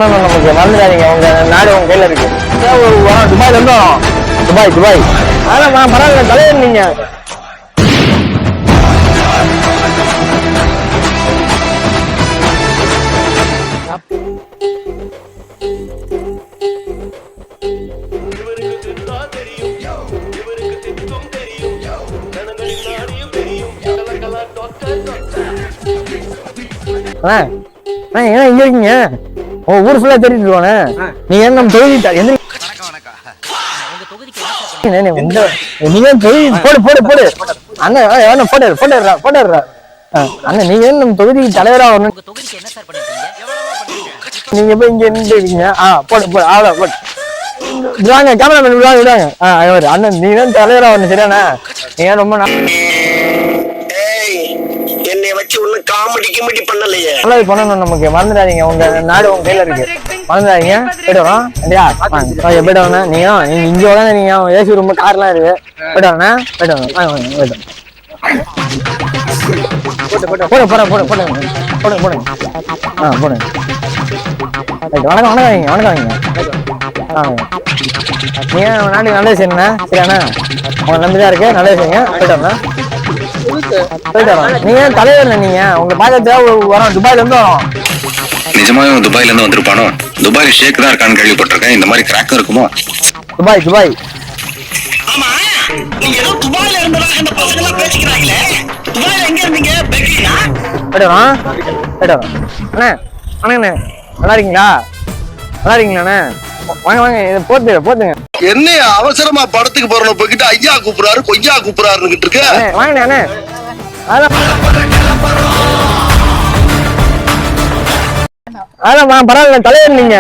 நமக்கு மறந்துடாதீங்க, உங்க நாடு உங்க கையில இருக்கு. வரோம் துபாயில இருந்து வரோம். துபாய் ஆனா பரவாயில்ல, தலைவர் நீங்க. ஏன்னா இங்க இருக்கீங்க, ஊர் ஃபுல்லா தெரிஞ்சுட்டு இருவானே. நீங்க நம்ம தொகுதி நீங்க தொகுதி போடு அண்ணன் போடுறா அண்ணன். நீங்க நம்ம தொகுதிக்கு தலைவரா வரணும். நீங்க போய் இங்க நின்று இருக்கீங்க. போடு அவ்வளோ போடு விடுவாங்க, கேமராமேன் விடுவாங்க. அண்ணன் நீங்க தான் தலைவரா வரணும், சரியாண்ணா? நீங்க ரொம்ப என்னை வச்சு ஒன்னும் காமெடி கிமெடி பண்ணலையே. நல்லது பண்ணணும் நமக்கு, மறந்துடாதீங்க, உங்க நாடு உங்க கையில இருக்கு. மறந்துடாதீங்க. போயிட்டு வரோம் இல்லையா? போயிட்டு வரணும். நீங்க இங்க உடனே நீங்க ஏசி ரூம் கார்லாம் இருக்கு. போயிட்டு வரணும். வணக்கம். நீங்க நாட்டுக்கு நல்லது செய்யணுண்ணா, சரியாண்ணா? உங்க நம்பிதான் இருக்கு, நல்லது செய்யுங்க. போயிட்டு வரணும். நீங்க தலைவர், நீங்க உங்க பாக்கத்துல வரோம். துபாயில இருந்து வரோம். நிஜமாவே துபாயில இருந்து வந்திருப்பானோ? துபாய் ஷேக் தான் இருக்கான்னு கேள்விப்பட்டிருக்கேன். இந்த மாதிரி கிராக்கும் இருக்குமோ? துபாய். ஆமா, நீங்க ஏதோ துபாயில இருந்ததாக இந்த பசங்க எல்லாம் பேசிக்கிறாங்களே. துபாயில எங்க இருந்தீங்க? பெங்களூரா? போயிட்டு வரோம். அண்ணே நல்லா இருக்கீங்களாண்ணே? வாங்க இதை போத்துங்க. என்ன அவசரமா படத்துக்கு போறோம் போய்கிட்டு ஐயா கூப்பிடுறாரு கொய்யா கூப்பிடுறாருன்னு இருக்க. வாங்க அண்ணே. அதான் பரவாயில்ல, தலைவர் நீங்க.